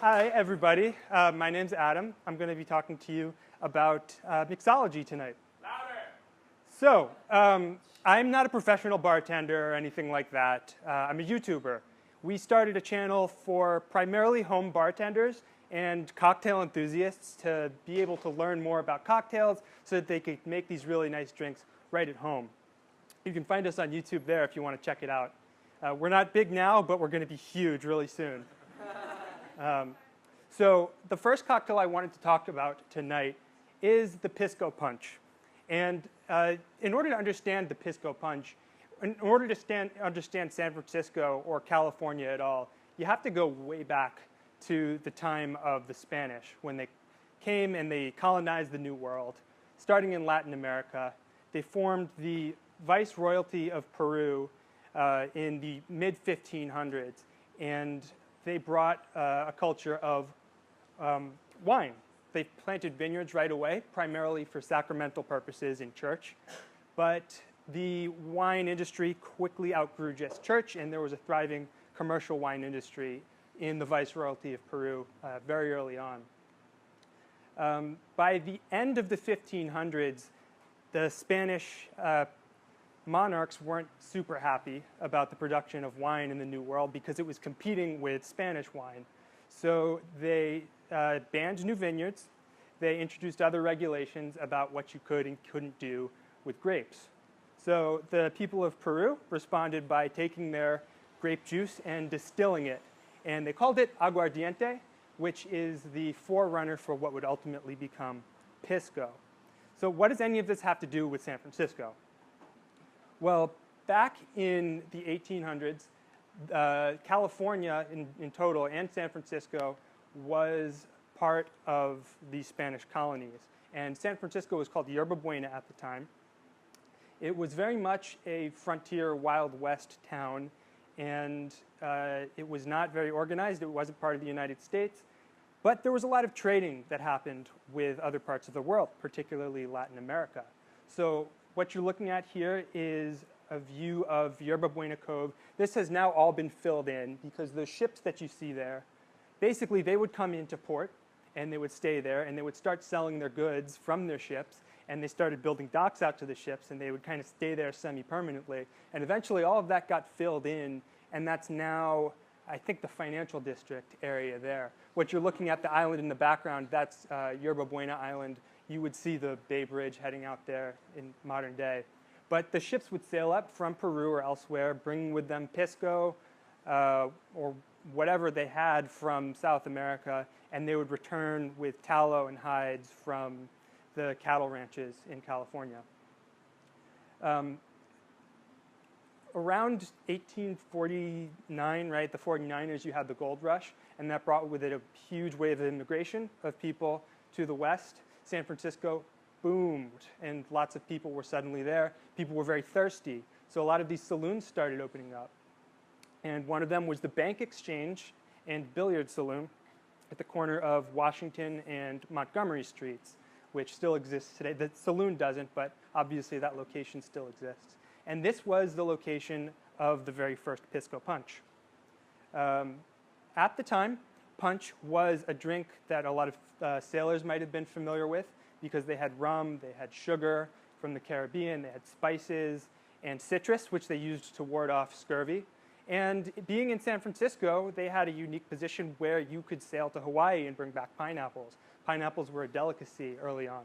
Hi, everybody. My name's Adam. I'm going to be talking to you about mixology tonight. Louder! So, I'm not a professional bartender or anything like that. I'm a YouTuber. We started a channel for primarily home bartenders and cocktail enthusiasts to be able to learn more about cocktails so that they could make these really nice drinks right at home. You can find us on YouTube there if you want to check it out. We're not big now, but we're going to be huge really soon. So the first cocktail I wanted to talk about tonight is the Pisco Punch. And in order to understand the Pisco Punch, in order to understand San Francisco or California at all, you have to go way back to the time of the Spanish, when they came and they colonized the New World. Starting in Latin America, they formed the Viceroyalty of Peru in the mid-1500s, and they brought a culture of wine. They planted vineyards right away, primarily for sacramental purposes in church. But the wine industry quickly outgrew just church, and there was a thriving commercial wine industry in the Viceroyalty of Peru very early on. By the end of the 1500s, the Spanish monarchs weren't super happy about the production of wine in the New World because it was competing with Spanish wine. So they banned new vineyards. They introduced other regulations about what you could and couldn't do with grapes. So the people of Peru responded by taking their grape juice and distilling it. And they called it aguardiente, which is the forerunner for what would ultimately become Pisco. So what does any of this have to do with San Francisco? Well, back in the 1800s, California in total and San Francisco was part of the Spanish colonies. And San Francisco was called Yerba Buena at the time. It was very much a frontier Wild West town, and it was not very organized. It wasn't part of the United States. But there was a lot of trading that happened with other parts of the world, particularly Latin America. So what you're looking at here is a view of Yerba Buena Cove. This has now all been filled in because the ships that you see there, basically they would come into port and they would stay there and they would start selling their goods from their ships, and they started building docks out to the ships, and they would kind of stay there semi-permanently. And eventually all of that got filled in, and that's now, I think, the financial district area there. What you're looking at, the island in the background, that's Yerba Buena Island. You would see the Bay Bridge heading out there in modern day. But the ships would sail up from Peru or elsewhere, bringing with them Pisco or whatever they had from South America, and they would return with tallow and hides from the cattle ranches in California. Around 1849, right, the 49ers, you had the gold rush, and that brought with it a huge wave of immigration of people to the west. San Francisco boomed, and lots of people were suddenly there. People were very thirsty, so a lot of these saloons started opening up. And one of them was the Bank Exchange and Billiard Saloon at the corner of Washington and Montgomery Streets, which still exists today. The saloon doesn't, but obviously that location still exists. And this was the location of the very first Pisco Punch. At the time, punch was a drink that a lot of sailors might have been familiar with because they had rum, they had sugar from the Caribbean, they had spices and citrus, which they used to ward off scurvy. And being in San Francisco, they had a unique position where you could sail to Hawaii and bring back pineapples. Pineapples were a delicacy early on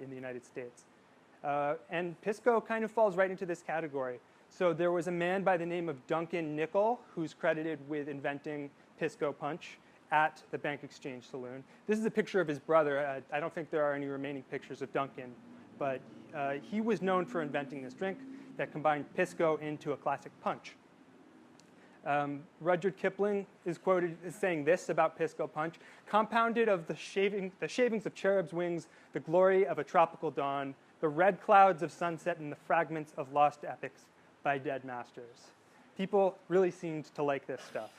in the United States. And Pisco kind of falls right into this category. So there was a man by the name of Duncan Nickel who's credited with inventing Pisco Punch at the Bank Exchange Saloon. This is a picture of his brother. I don't think there are any remaining pictures of Duncan, but he was known for inventing this drink that combined Pisco into a classic punch. Rudyard Kipling is quoted as saying this about Pisco Punch: compounded of the shavings of cherubs' wings, the glory of a tropical dawn, the red clouds of sunset, and the fragments of lost epics by dead masters. People really seemed to like this stuff.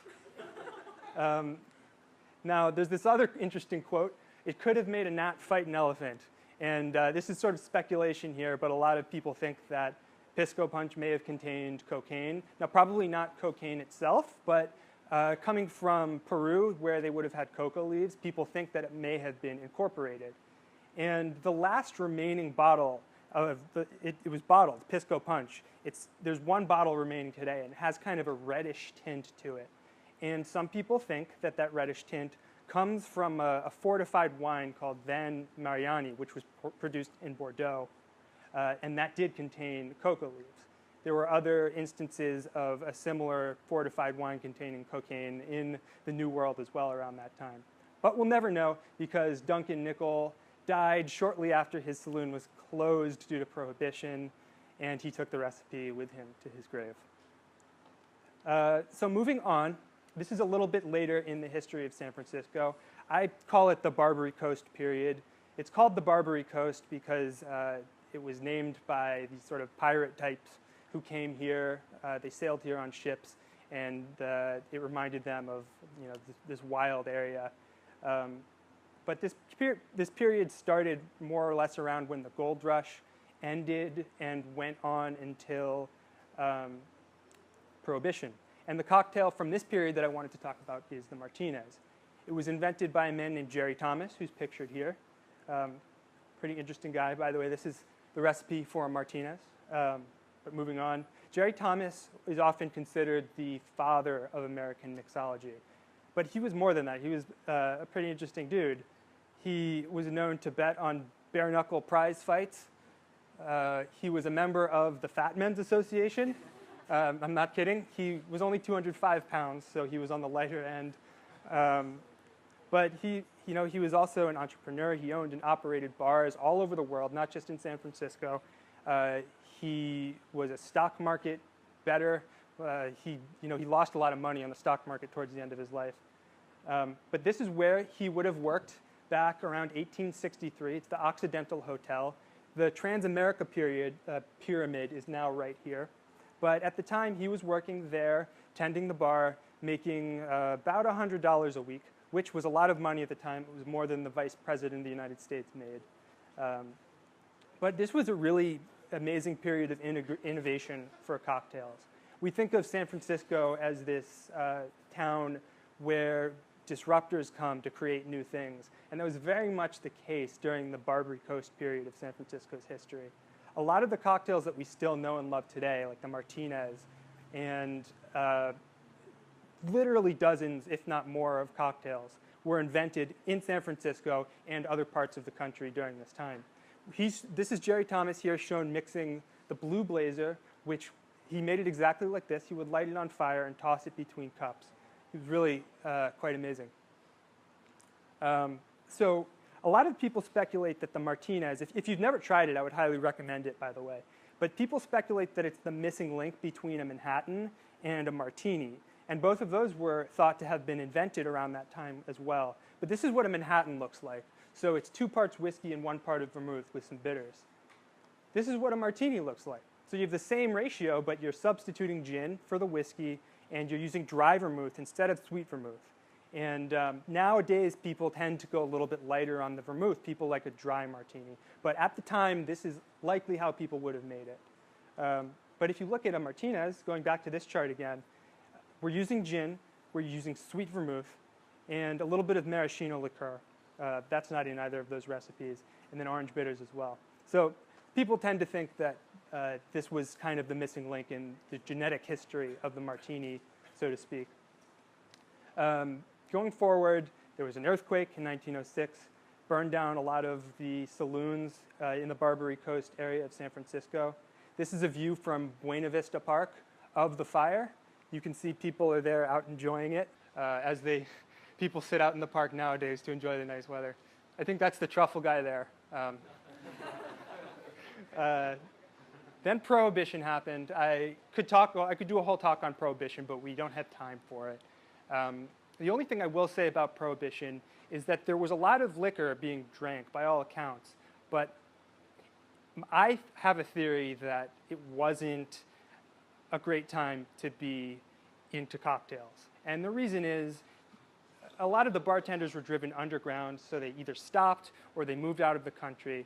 Now, there's this other interesting quote: it could have made a gnat fight an elephant. And this is sort of speculation here, but a lot of people think that Pisco Punch may have contained cocaine. Now, probably not cocaine itself, but Coming from Peru, where they would have had coca leaves, people think that it may have been incorporated. And the last remaining bottle of it was bottled, Pisco Punch. There's one bottle remaining today, and it has kind of a reddish tint to it. And some people think that that reddish tint comes from a fortified wine called Van Mariani, which was produced in Bordeaux, and that did contain coca leaves. There were other instances of a similar fortified wine containing cocaine in the New World as well around that time. But we'll never know, because Duncan Nicol died shortly after his saloon was closed due to Prohibition, and he took the recipe with him to his grave. So moving on, this is a little bit later in the history of San Francisco. I call it the Barbary Coast period. It's called the Barbary Coast because it was named by these sort of pirate types who came here. They sailed here on ships, and it reminded them of this wild area. But this period started more or less around when the gold rush ended and went on until Prohibition. And the cocktail from this period that I wanted to talk about is the Martinez. It was invented by a man named Jerry Thomas, who's pictured here. Pretty interesting guy, by the way. This is the recipe for a Martinez. But moving on, Jerry Thomas is often considered the father of American mixology. But he was more than that. He was a pretty interesting dude. He was known to bet on bare-knuckle prize fights. He was a member of the Fat Men's Association. I'm not kidding. He was only 205 pounds, so he was on the lighter end. But he was also an entrepreneur. He owned and operated bars all over the world, not just in San Francisco. He was a stock market bettor. He lost a lot of money on the stock market towards the end of his life. But this is where he would have worked back around 1863. It's the Occidental Hotel. The Transamerica pyramid is now right here. But at the time, he was working there, tending the bar, making about $100 a week, which was a lot of money at the time. It was more than the vice president of the United States made. But this was a really amazing period of innovation for cocktails. We think of San Francisco as this town where disruptors come to create new things. And that was very much the case during the Barbary Coast period of San Francisco's history. A lot of the cocktails that we still know and love today, like the Martinez, and literally dozens, if not more, of cocktails, were invented in San Francisco and other parts of the country during this time. This is Jerry Thomas here shown mixing the Blue Blazer, which he made it exactly like this. He would light it on fire and toss it between cups. It was really quite amazing. So a lot of people speculate that the Martinez, if you've never tried it, I would highly recommend it, by the way. But people speculate that it's the missing link between a Manhattan and a Martini. And both of those were thought to have been invented around that time as well. But this is what a Manhattan looks like. So it's 2 parts whiskey and 1 part of vermouth with some bitters. This is what a Martini looks like. So you have the same ratio, but you're substituting gin for the whiskey, and you're using dry vermouth instead of sweet vermouth. And nowadays, people tend to go a little bit lighter on the vermouth. People like a dry Martini. But at the time, this is likely how people would have made it. But if you look at a Martinez, going back to this chart again, we're using gin, we're using sweet vermouth, and a little bit of maraschino liqueur. That's not in either of those recipes, and then orange bitters as well. So people tend to think that this was kind of the missing link in the genetic history of the Martini, so to speak. Going forward, there was an earthquake in 1906, burned down a lot of the saloons in the Barbary Coast area of San Francisco. This is a view from Buena Vista Park of the fire. You can see people are there out enjoying it as people sit out in the park nowadays to enjoy the nice weather. I think that's the truffle guy there. Then Prohibition happened. I could do a whole talk on Prohibition, but we don't have time for it. The only thing I will say about Prohibition is that there was a lot of liquor being drank by all accounts, but I have a theory that it wasn't a great time to be into cocktails. And the reason is a lot of the bartenders were driven underground, so they either stopped or they moved out of the country.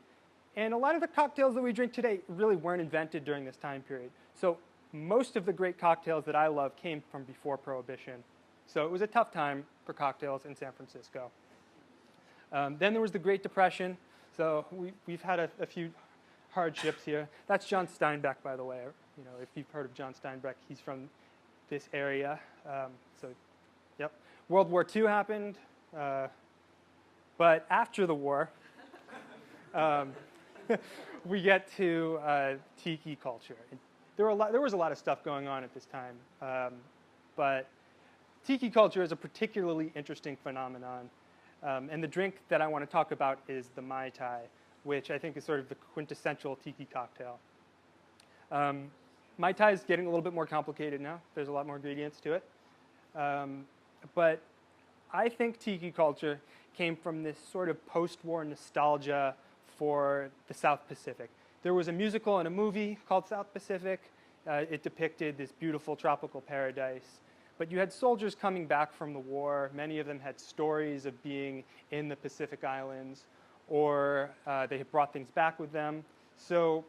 And a lot of the cocktails that we drink today really weren't invented during this time period. So most of the great cocktails that I love came from before Prohibition. So it was a tough time for cocktails in San Francisco. Then there was the Great Depression. So we've had a few hardships here. That's John Steinbeck, by the way. You know, if you've heard of John Steinbeck, he's from this area. So, yep. World War II happened. But after the war, we get to tiki culture. There was a lot of stuff going on at this time. But tiki culture is a particularly interesting phenomenon. And the drink that I want to talk about is the Mai Tai, which I think is sort of the quintessential tiki cocktail. Mai Tai is getting a little bit more complicated now. There's a lot more ingredients to it. But I think tiki culture came from this sort of post-war nostalgia for the South Pacific. There was a musical and a movie called South Pacific. It depicted this beautiful tropical paradise. But you had soldiers coming back from the war. Many of them had stories of being in the Pacific Islands, or they had brought things back with them. So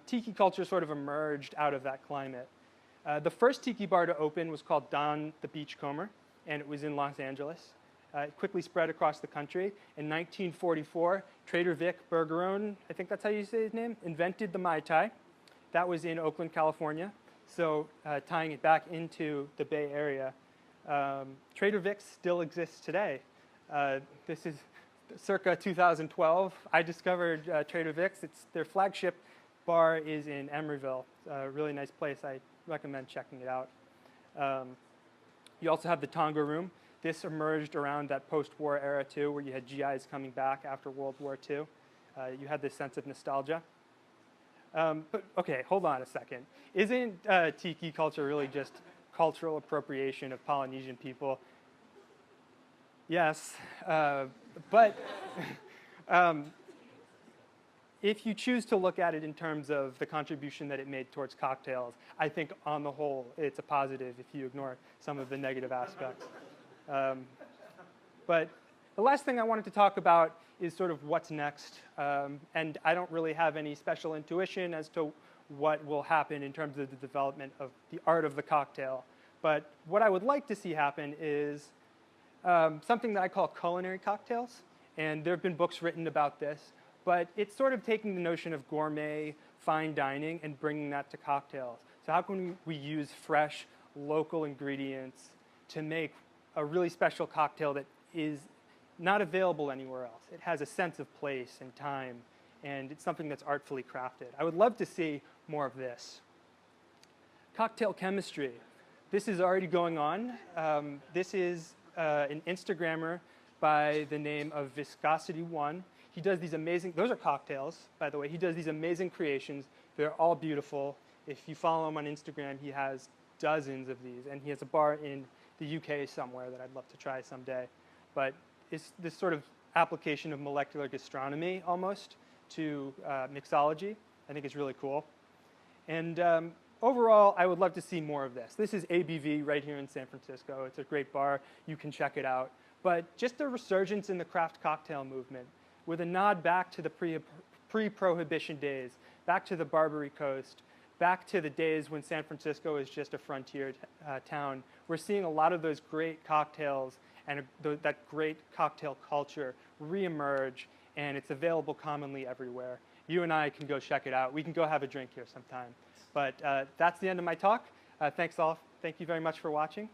tiki culture sort of emerged out of that climate. The first tiki bar to open was called Don the Beachcomber, and it was in Los Angeles. It quickly spread across the country. In 1944, Trader Vic Bergeron, I think that's how you say his name, invented the Mai Tai. That was in Oakland, California. So tying it back into the Bay Area. Trader Vic's still exists today. This is circa 2012. I discovered Trader Vic's. Their flagship bar is in Emeryville. A really nice place. I recommend checking it out. You also have the Tonga Room. This emerged around that post-war era too, where you had GIs coming back after World War II. You had this sense of nostalgia. But okay, hold on a second. Isn't tiki culture really just cultural appropriation of Polynesian people? Yes, but if you choose to look at it in terms of the contribution that it made towards cocktails, I think on the whole it's a positive if you ignore some of the negative aspects. But the last thing I wanted to talk about is sort of what's next. And I don't really have any special intuition as to what will happen in terms of the development of the art of the cocktail. But what I would like to see happen is something that I call culinary cocktails. And there have been books written about this. But it's sort of taking the notion of gourmet, fine dining, and bringing that to cocktails. So how can we use fresh, local ingredients to make a really special cocktail that is not available anywhere else? It has a sense of place and time, and it's something that's artfully crafted. I would love to see more of this. Cocktail chemistry. This is already going on. This is an Instagrammer by the name of Viscosity1. He does these amazing, those are cocktails, by the way. He does these amazing creations. They're all beautiful. If you follow him on Instagram, he has dozens of these, and he has a bar in the UK somewhere that I'd love to try someday. But it's this sort of application of molecular gastronomy almost to mixology. I think it's really cool. And overall, I would love to see more of this. This is ABV right here in San Francisco. It's a great bar. You can check it out. But just a resurgence in the craft cocktail movement with a nod back to the pre-Prohibition days, back to the Barbary coast, back to the days when San Francisco is just a frontier town. We're seeing a lot of those great cocktails and that great cocktail culture reemerge, and it's available commonly everywhere. You and I can go check it out. We can go have a drink here sometime. But that's the end of my talk. Thanks all. Thank you very much for watching.